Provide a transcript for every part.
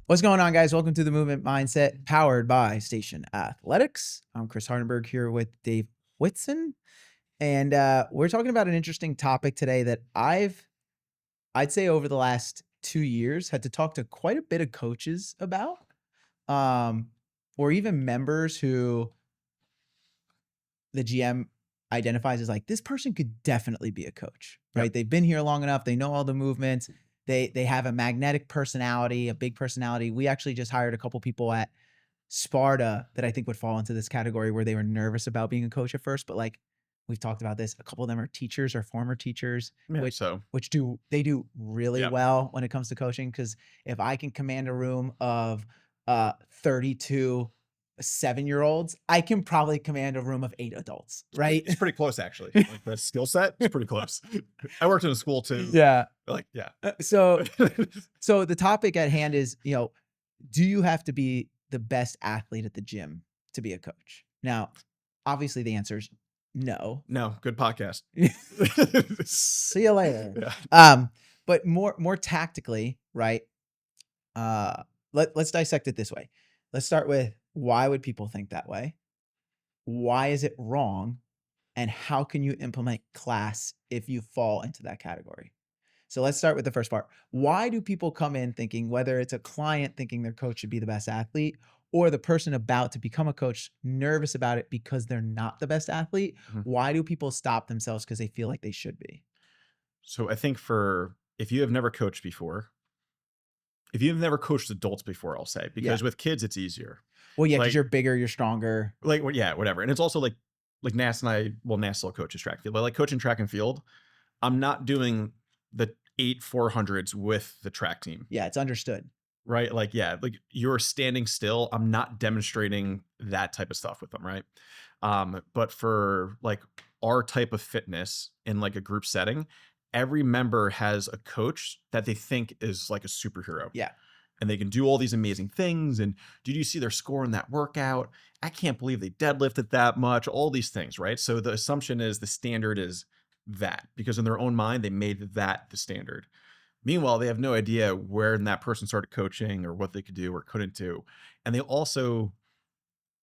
What's going on, guys? Welcome to the Movement Mindset, powered by Station Athletics. I'm Chris Hardenberg here with Dave Whitson, and we're talking about an interesting topic today that I'd say over the last 2 years had to talk to quite a bit of coaches about, um, or even members who the GM identifies as like, this person could definitely be a coach, right? Yep. They've been here long enough. They know all the movements. They have a magnetic personality, a big personality. We actually just hired a couple people at Sparta that I think would fall into this category where they were nervous about being a coach at first, but like we've talked about this, a couple of them are teachers or former teachers, Yeah, which do really Yep. well when it comes to coaching. Because if I can command a room of 32 7-year-olds, I can probably command a room of 8 adults, right? It's pretty close, actually. Like the skill set is pretty close. I worked in a school too. Yeah. Yeah. So the topic at hand is, do you have to be the best athlete at the gym to be a coach? Now, obviously the answer is no. No, good podcast. See you later. Yeah. But more tactically, right? Let's dissect it this way. Let's start with, why would people think that way? Why is it wrong? And how can you implement class if you fall into that category? So let's start with the first part. Why do people come in thinking, whether it's a client thinking their coach should be the best athlete, or the person about to become a coach nervous about it because they're not the best athlete? Mhm. Why do people stop themselves because they feel like they should be? So I think if you have never coached before, if you've never coached adults before, I'll say, because with kids, it's easier. Well, yeah, because Like- you're bigger, you're stronger. Whatever. And it's also like Nass and Nass still coaches track and field, but like coaching track and field, I'm not doing the 8 400s with the track team. Yeah, it's understood. Right? Like you're standing still. I'm not demonstrating that type of stuff with them, right? But for like our type of fitness in like a group setting, every member has a coach that they think is like a superhero. Yeah. And they can do all these amazing things. And did you see their score in that workout? I can't believe they deadlifted that much, all these things, right? So the assumption is the standard is that, because in their own mind, they made that the standard. Meanwhile, they have no idea where that person started coaching or what they could do or couldn't do. And they also,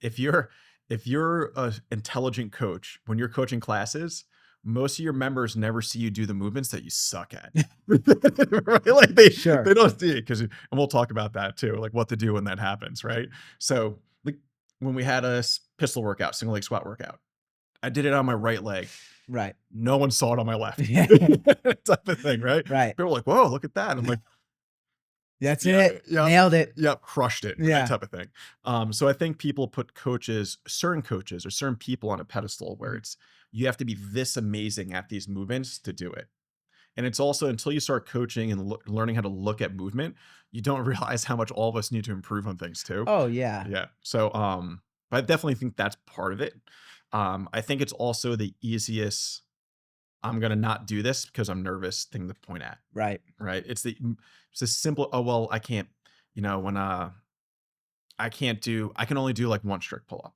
if you're an intelligent coach, when you're coaching classes, most of your members never see you do the movements that you suck at. Right? Like they don't see it, and we'll talk about that too, like what to do when that happens, right? So like when we had a pistol workout, single leg squat workout, I did it on my right leg. Right. No one saw it on my left. Yeah. Type of thing, right? Right. People were like, whoa, look at that. I'm like, that's it. Nailed it. Yep, crushed it. Yeah. That type of thing. So I think people put certain coaches or certain people on a pedestal where it's, you have to be this amazing at these movements to do it. And it's also, until you start coaching and learning how to look at movement, you don't realize how much all of us need to improve on things too. Oh, yeah. Yeah. So, but I definitely think that's part of it. I think it's also the easiest, I'm going to not do this because I'm nervous thing to point at. Right. Right. It's a simple, oh, well, I can't, when I can only do like one strict pull up.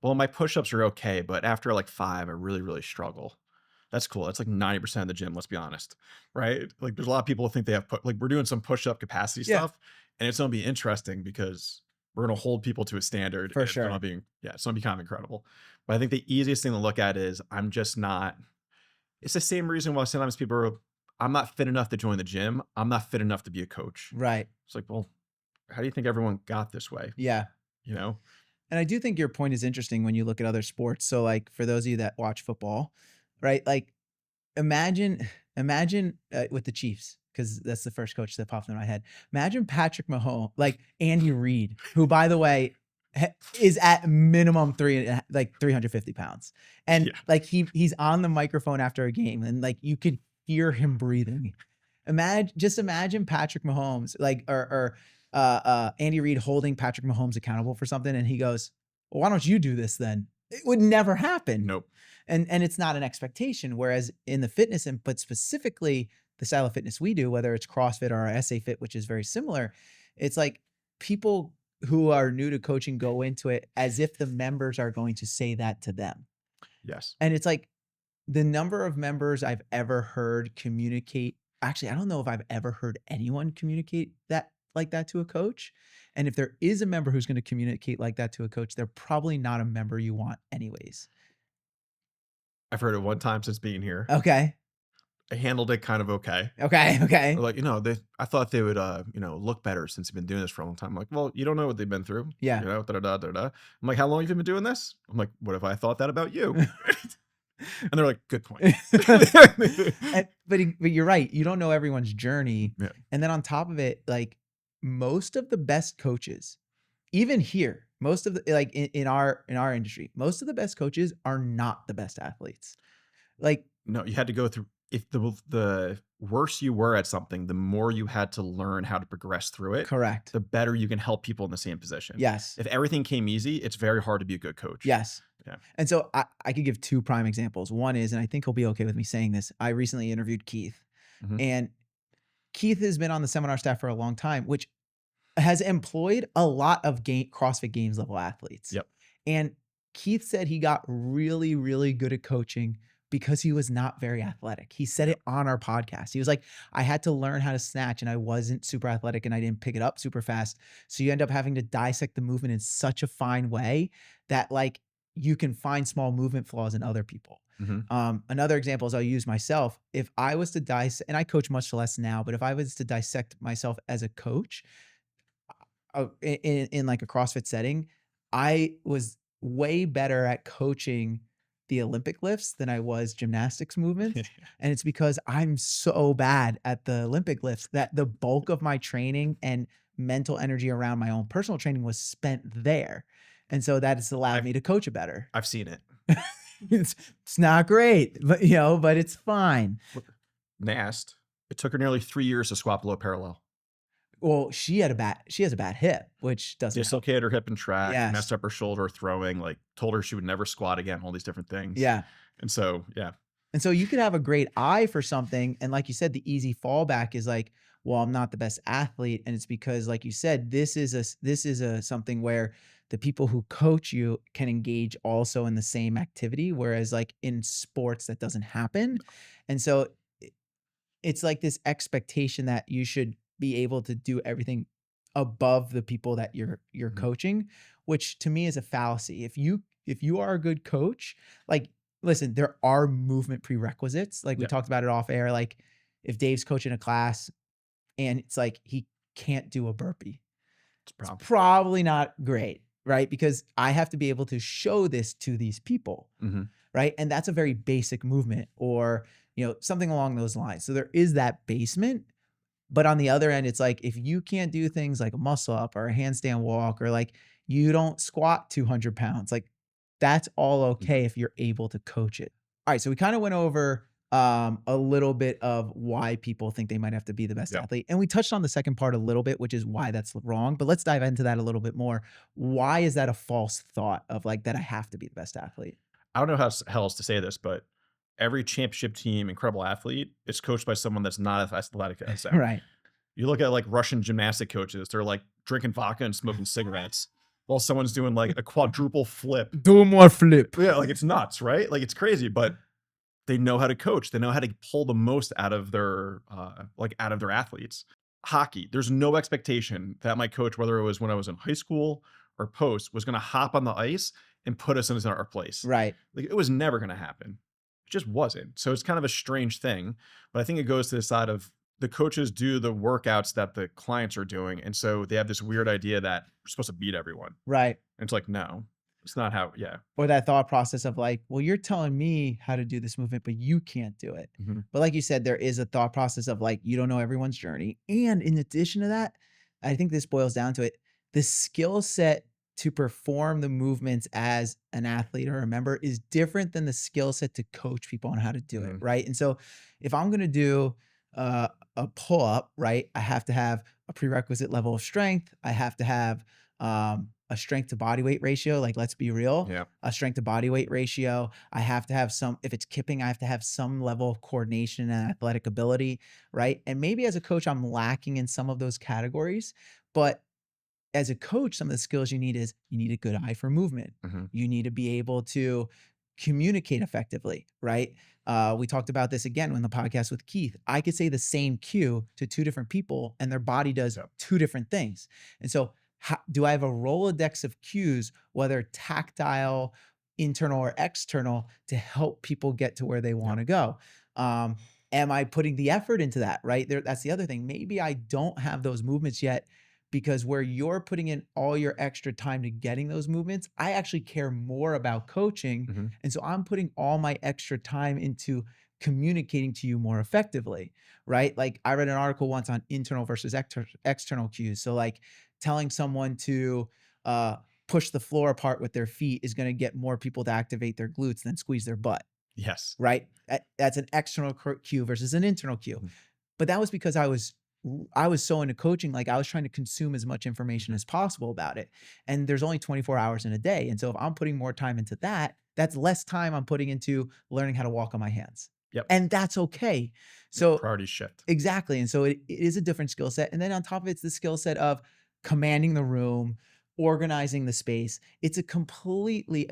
Well, my push-ups are okay, but after like 5, I really, really struggle. That's cool. That's like 90% of the gym, let's be honest. Right. Like there's a lot of people who think they have, we're doing some push-up capacity stuff, and it's going to be interesting because we're going to hold people to a standard. For sure. It's going to be kind of incredible. But I think the easiest thing to look at is I'm just not, it's the same reason why sometimes people are, I'm not fit enough to join the gym. I'm not fit enough to be a coach. Right. It's like, well, how do you think everyone got this way? Yeah. And I do think your point is interesting when you look at other sports. So like for those of you that watch football, right? Like imagine with the Chiefs, because that's the first coach that popped in my head. Imagine Patrick Mahomes, like Andy Reid, who, by the way, is at minimum 350 pounds. And like he's on the microphone after a game and like you could hear him breathing. Imagine Patrick Mahomes, like, or Andy Reid holding Patrick Mahomes accountable for something. And he goes, well, why don't you do this then? It would never happen. Nope. And it's not an expectation. Whereas in the fitness, but specifically the style of fitness we do, whether it's CrossFit or our SA Fit, which is very similar, it's like people who are new to coaching go into it as if the members are going to say that to them. Yes. And it's like the number of members I've ever heard communicate. Actually, I don't know if I've ever heard anyone communicate that like that to a coach. And if there is a member who's going to communicate like that to a coach, they're probably not a member you want anyways. I've heard it one time since being here. Okay. I handled it kind of okay. Okay. They're Okay. like, I thought they would, look better since you've been doing this for a long time. I'm like, well, you don't know what they've been through, Yeah. da da da da da. I'm like, how long have you been doing this? I'm like, what if I thought that about you? And they're like, good point. But you're right. You don't know everyone's journey. Yeah. And then on top of it, like most of the best coaches, even here, most of the like in our industry, most of the best coaches are not the best athletes. Like, No, you had to go through. If the worse you were at something, the more you had to learn how to progress through it, correct. the better you can help people in the same position. Yes. If everything came easy, it's very hard to be a good coach. Yes. Yeah. And so I could give two prime examples. One is, and I think he'll be okay with me saying this, I recently interviewed Keith, Mhm. and Keith has been on the seminar staff for a long time, which has employed a lot of CrossFit Games level athletes. Yep. And Keith said he got really, really good at coaching because he was not very athletic. He said it on our podcast. He was like, I had to learn how to snatch and I wasn't super athletic and I didn't pick it up super fast. So you end up having to dissect the movement in such a fine way that like you can find small movement flaws in other people. Another example is I'll use myself. If I was to dissect, and I coach much less now, but if I was to dissect myself as a coach, in like a CrossFit setting, I was way better at coaching the Olympic lifts than I was gymnastics movements. And it's because I'm so bad at the Olympic lifts that the bulk of my training and mental energy around my own personal training was spent there. And so that has allowed me to coach it better. I've seen it. It's not great, but but it's fine. Nast. It took her nearly 3 years to squat below parallel. Well, she has a bad hip, which doesn't help. Dislocated her hip and track, Yes. messed up her shoulder throwing, like told her she would never squat again, all these different things. Yeah. And so, yeah. And so you could have a great eye for something. And like you said, the easy fallback is like, well, I'm not the best athlete. And it's because, like you said, this is a something where the people who coach you can engage also in the same activity. Whereas like in sports, that doesn't happen. And so it's like this expectation that you should be able to do everything above the people that you're Mhm. coaching, which to me is a fallacy. If you are a good coach, like listen, there are movement prerequisites. Like we Yeah. talked about it off air. Like if Dave's coaching a class and it's like he can't do a burpee, It's a problem. probably not great, right? Because I have to be able to show this to these people, Mhm. right? And that's a very basic movement or, something along those lines. So there is that basement. But on the other end, it's like if you can't do things like a muscle up or a handstand walk or like you don't squat 200 pounds, like that's all okay if you're able to coach it. All right. So we kind of went over a little bit of why people think they might have to be the best Yeah. athlete. And we touched on the second part a little bit, which is why that's wrong. But let's dive into that a little bit more. Why is that a false thought of like that I have to be the best athlete? I don't know how else to say this, but every championship team, incredible athlete, is coached by someone that's not as athletic as them. Right. You look at like Russian gymnastic coaches, they're like drinking vodka and smoking cigarettes while someone's doing like a quadruple flip. Do more flip. Yeah, like it's nuts, right? Like it's crazy, but they know how to coach. They know how to pull the most out of their athletes. Hockey, there's no expectation that my coach, whether it was when I was in high school or post, was going to hop on the ice and put us in our place. Right. Like it was never going to happen. It just wasn't. So it's kind of a strange thing, but I think it goes to the side of the coaches do the workouts that the clients are doing. And so they have this weird idea that we're supposed to beat everyone. Right. And it's like, no, it's not how, yeah. Or that thought process of like, well, you're telling me how to do this movement, but you can't do it. Mhm. But like you said, there is a thought process of like, you don't know everyone's journey. And in addition to that, I think this boils down to it. The skill set to perform the movements as an athlete or a member is different than the skill set to coach people on how to do it. Mhm. Right. And so if I'm going to do a pull up, right, I have to have a prerequisite level of strength. I have to have a strength to body weight ratio. Like, let's be real, Yeah. a strength to body weight ratio. I have to have if it's kipping, I have to have some level of coordination and athletic ability, right? And maybe as a coach, I'm lacking in some of those categories, but as a coach, some of the skills you need is you need a good eye for movement. Mhm. You need to be able to communicate effectively, right? We talked about this again when the podcast with Keith. I could say the same cue to two different people and their body does Yep. two different things. And so, do I have a Rolodex of cues, whether tactile, internal, or external, to help people get to where they want to go? Am I putting the effort into that, right? That's the other thing. Maybe I don't have those movements yet because where you're putting in all your extra time to getting those movements, I actually care more about coaching. Mhm. And so I'm putting all my extra time into communicating to you more effectively, right? Like I read an article once on internal versus external cues. So like telling someone to uh, push the floor apart with their feet is going to get more people to activate their glutes than squeeze their butt, Yes. right? That's an external cue versus an internal cue. Mhm. But that was because I was so into coaching, like I was trying to consume as much information as possible about it. And there's only 24 hours in a day. And so if I'm putting more time into that, that's less time I'm putting into learning how to walk on my hands. Yep. And that's okay. Yep. So Priorities shift. exactly. And so it is a different skill set. And then on top of it's the skill set of commanding the room, organizing the space. It's a completely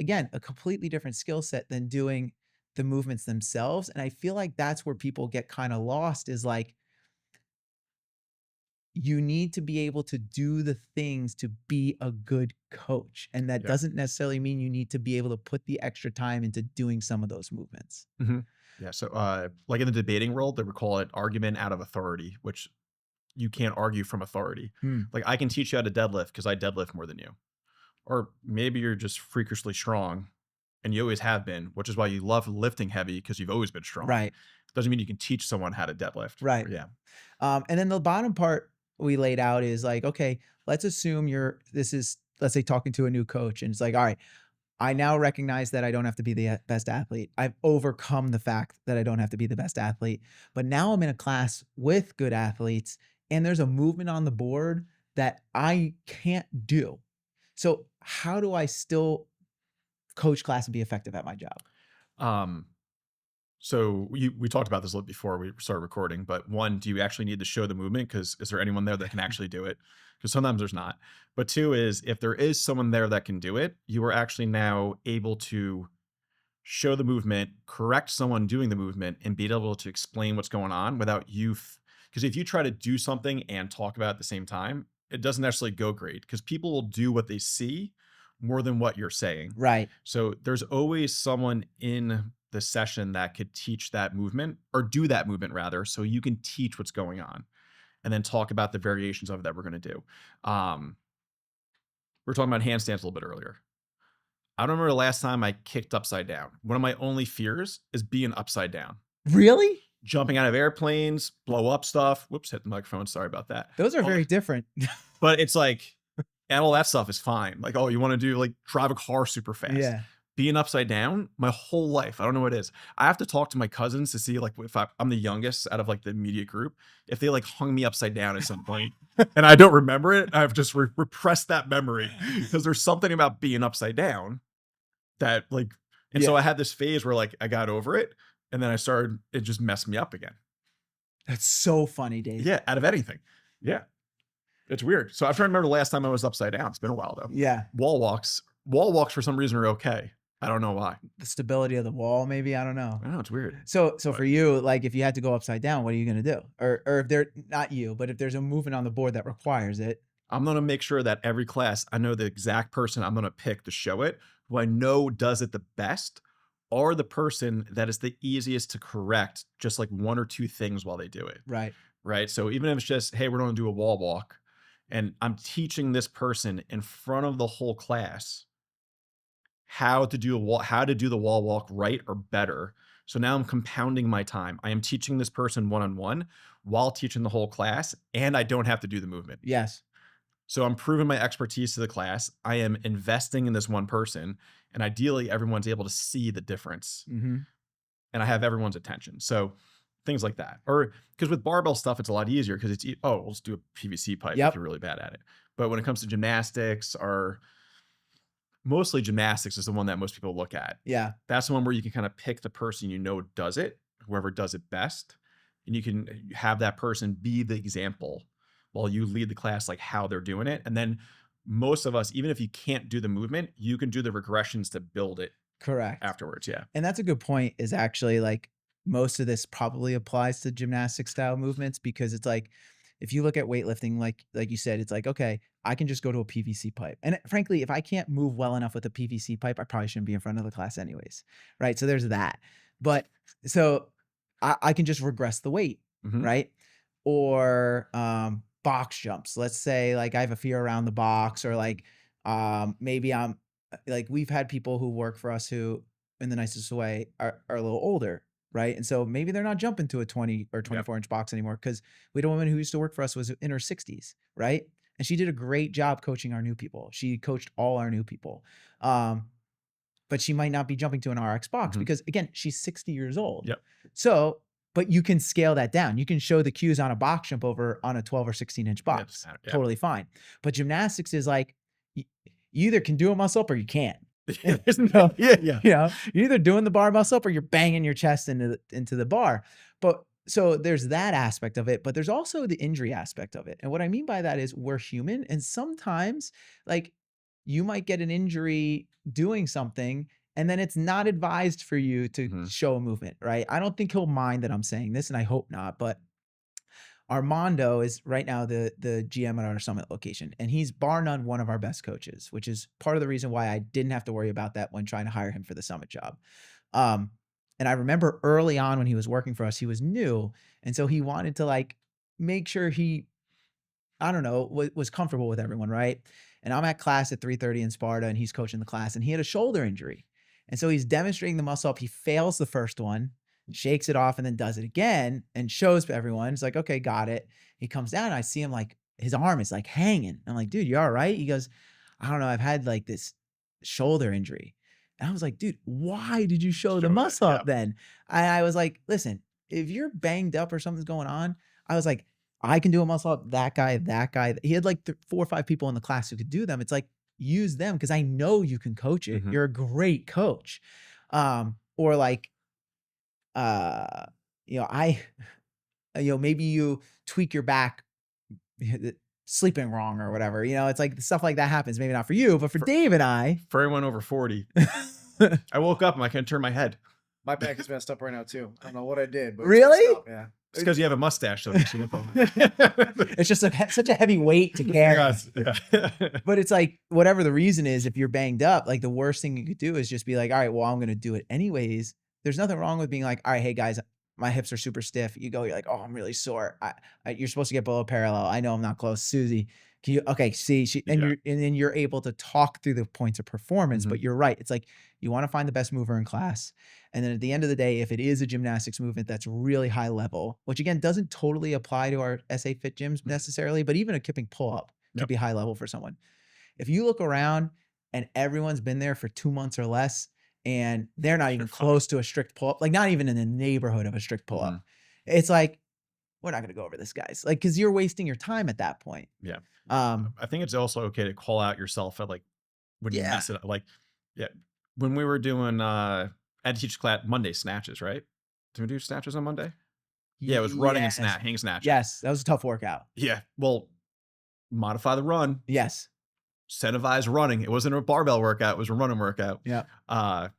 different skill set than doing the movements themselves. And I feel like that's where people get kind of lost is like, you need to be able to do the things to be a good coach. And that Yeah. doesn't necessarily mean you need to be able to put the extra time into doing some of those movements. Mhm. Yeah. So, like in the debating world, they would call it argument out of authority, which you can't argue from authority. Hmm. Like I can teach you how to deadlift because I deadlift more than you. Or maybe you're just freakishly strong and you always have been, which is why you love lifting heavy because you've always been strong. Right. Doesn't mean you can teach someone how to deadlift. Right. Yeah. And then the bottom part we laid out is like, okay, let's assume let's say talking to a new coach and it's like, all right, I now recognize that I don't have to be the best athlete. I've overcome the fact that I don't have to be the best athlete. But now I'm in a class with good athletes and there's a movement on the board that I can't do. So how do I still coach class and be effective at my job? Um, so we talked about this a little before we started recording, but one, do you actually need to show the movement? Because is there anyone there that can actually do it? Because sometimes there's not. But two is if there is someone there that can do it, you are actually now able to show the movement, correct someone doing the movement, and be able to explain what's going on without you. Because if you try to do something and talk about it at the same time, it doesn't necessarily go great because people will do what they see more than what you're saying. Right. So there's always someone in the session that could teach that movement or do that movement rather, so you can teach what's going on and then talk about the variations of it that we're going to do. We were talking about handstands a little bit earlier. I don't remember the last time I kicked upside down. One of my only fears is being upside down. Really? Jumping out of airplanes, blow up stuff. Whoops, hit the microphone. Sorry about that. Those are very different. But it's like, and all that stuff is fine. Like, oh, you want to do like drive a car super fast. Yeah. Being upside down, my whole life, I don't know what it is. I have to talk to my cousins to see like if I'm the youngest out of like the immediate group, if they like hung me upside down at some point and I don't remember it, I've just repressed that memory because there's something about being upside down that like, and so I had this phase where like I got over it and then it just messed me up again. That's so funny, Dave. Yeah, out of anything. Yeah. It's weird. So I'm trying to remember the last time I was upside down. It's been a while though. Yeah. Wall walks for some reason are okay. I don't know why. The stability of the wall, maybe. I don't know. I know it's weird. So for you, like if you had to go upside down, what are you gonna do? Or if they're not you, but if there's a movement on the board that requires it. I'm gonna make sure that every class I know the exact person I'm gonna pick to show it, who I know does it the best, or the person that is the easiest to correct just like one or two things while they do it. Right. Right. So even if it's just, hey, we're gonna do a wall walk, and I'm teaching this person in front of the whole class how to do the wall walk right or better. So now I'm compounding my time. I am teaching this person one-on-one while teaching the whole class, and I don't have to do the movement. Yes. So I'm proving my expertise to the class. I am investing in this one person, and ideally everyone's able to see the difference. Mm-hmm. And I have everyone's attention. So things like that. Or because with barbell stuff, it's a lot easier because it's, we'll just do a PVC pipe if you're really bad at it. But when it comes to gymnastics, or mostly gymnastics is the one that most people look at. Yeah. That's the one where you can kind of pick the person you know does it, whoever does it best. And you can have that person be the example while you lead the class, like how they're doing it. And then most of us, even if you can't do the movement, you can do the regressions to build it Correct. afterwards. Yeah. And that's a good point, is actually like most of this probably applies to gymnastic style movements, because it's like if you look at weightlifting, like you said, it's like, okay, I can just go to a PVC pipe. And frankly, if I can't move well enough with a PVC pipe, I probably shouldn't be in front of the class anyways. Right. So there's that. But so I can just regress the weight, Mhm. right? Or box jumps. Let's say like I have a fear around the box, or like maybe I'm like, we've had people who work for us who, in the nicest way, are a little older, right? And so maybe they're not jumping to a 20 or Yep. 24-inch box anymore, because we had a woman who used to work for us was in her 60s, right? And she did a great job coaching our new people. She coached all our new people. But she might not be jumping to an RX box Mhm. because, again, she's 60 years old. Yep. So, but you can scale that down. You can show the cues on a box jump over on a 12 or 16-inch Yeah, box. yeah. Totally fine. But gymnastics is like, you either can do a muscle up or you can't. There's no, yeah. You know, you're either doing the bar muscle up or you're banging your chest into the bar. But so there's that aspect of it, but there's also the injury aspect of it. And what I mean by that is we're human, and sometimes like you might get an injury doing something, and then it's not advised for you to Mhm. show a movement, right? I don't think he'll mind that I'm saying this, and I hope not, but Armando is right now the GM at our Summit location, and he's bar none one of our best coaches, which is part of the reason why I didn't have to worry about that when trying to hire him for the Summit job. Um, and I remember early on when he was working for us, he was new, and so he wanted to like make sure he, I don't know, was comfortable with everyone, right? And I'm at class at 3:30 in Sparta, and he's coaching the class, and he had a shoulder injury, and so he's demonstrating the muscle up. He fails the first one, shakes it off, and then does it again and shows everyone. It's like, okay, got it. He comes down, and I see him like his arm is like hanging. I'm like, dude, you all right? He goes, I don't know. I've had like this shoulder injury. And I was like, dude, why did you show the Show that, muscle yeah. up then? I was like, listen, if you're banged up or something's going on, I was like, I can do a muscle up. That guy, that guy. He had like 4 or 5 people in the class who could do them. It's like, use them because I know you can coach it. Mhm. You're a great coach. Or like, you know, maybe you tweak your back sleeping wrong or whatever, it's like stuff like that happens. Maybe not for you, but for Dave and I, For everyone over 40, I woke up and I couldn't turn my head. My back is messed up right now too. I don't know what I did, but Really? It's messed up, yeah. It's because you have a mustache. So it's just such a heavy weight to carry. Yes, yeah. But it's like, whatever the reason is, if you're banged up, like the worst thing you could do is just be like, all right, well, I'm going to do it anyways. There's nothing wrong with being like, all right, hey guys, my hips are super stiff. You go, you're like, oh, I'm really sore. You're supposed to get below parallel. I know I'm not close. Susie, can you, okay, see, Yeah. and then you're able to talk through the points of performance, but you're right. It's like, you want to find the best mover in class. And then at the end of the day, if it is a gymnastics movement that's really high level, which again, doesn't totally apply to our SA Fit gyms necessarily, but even a kipping pull-up could Yep. be high level for someone. If you look around and everyone's been there for 2 months or less, and they're not even fine. close to a strict pull-up, like not even in the neighborhood of a strict pull-up, Mhm. it's like, we're not going to go over this, guys. Like, because you're wasting your time at that point. Yeah. I think it's also okay to call out yourself at like when you Yeah. mess it up. Like, yeah, when we were doing, I had to teach class Monday snatches, right? Did we do snatches on Monday? Yeah, it was running and Yes. hang snatches. Yes, that was a tough workout. Yeah. Well, modify the run, Yes. incentivize running. It wasn't a barbell workout. It was a running workout. Yeah. Yeah,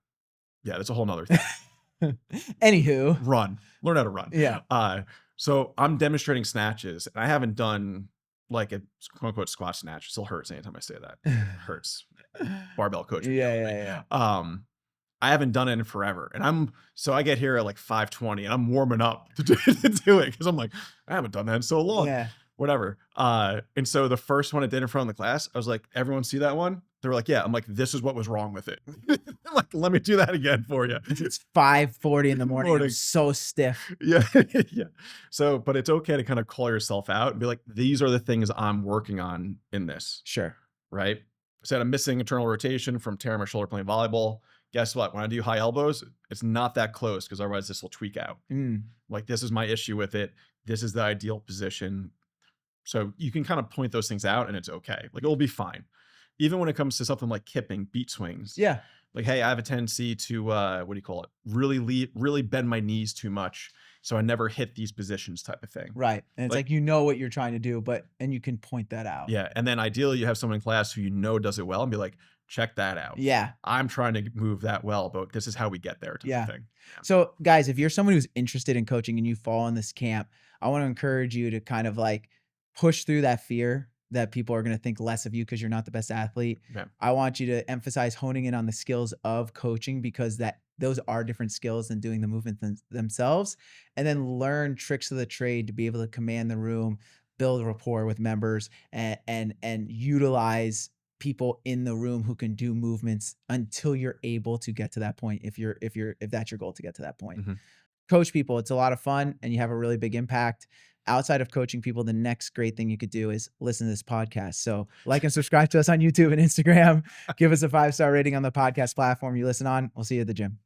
that's a whole nother thing. Anywho. Run. Learn how to run. Yeah. So I'm demonstrating snatches, and I haven't done like a quote unquote squat snatch. It still hurts anytime I say that. It hurts. Barbell coach. Yeah. I haven't done it in forever. And I get here at like 5:20 and I'm warming up to do it because I'm like, I haven't done that in so long. Yeah. Whatever. And so the first one I did in front of the class, I was like, everyone see that one? They were like, yeah. I'm like, this is what was wrong with it. I'm like, let me do that again for you. It's 5:40 in the morning. I'm so stiff. Yeah. Yeah. So, but it's okay to kind of call yourself out and be like, these are the things I'm working on in this. Sure. Right. Said I'm missing internal rotation from tearing my shoulder playing volleyball. Guess what? When I do high elbows, it's not that close because otherwise this will tweak out. Like, this is my issue with it. This is the ideal position. So you can kind of point those things out and it's okay. Like, it'll be fine. Even when it comes to something like kipping, beat swings. Yeah. Like, hey, I have a tendency to, what do you call it? Really bend my knees too much. So I never hit these positions type of thing. Right. And it's like, you know what you're trying to do, and you can point that out. Yeah. And then ideally you have someone in class who you know does it well and be like, check that out. Yeah. I'm trying to move that well, but this is how we get there type Yeah. of thing. So guys, if you're someone who's interested in coaching and you fall in this camp, I want to encourage you to kind of like push through that fear that people are going to think less of you because you're not the best athlete. Yeah. I want you to emphasize honing in on the skills of coaching, because those are different skills than doing the movement themselves, and then learn tricks of the trade to be able to command the room, build rapport with members, and utilize people in the room who can do movements until you're able to get to that point. If that's your goal, to get to that point. Mhm. Coach people. It's a lot of fun and you have a really big impact. Outside of coaching people, the next great thing you could do is listen to this podcast. So like and subscribe to us on YouTube and Instagram. Give us a 5-star rating on the podcast platform you listen on. We'll see you at the gym.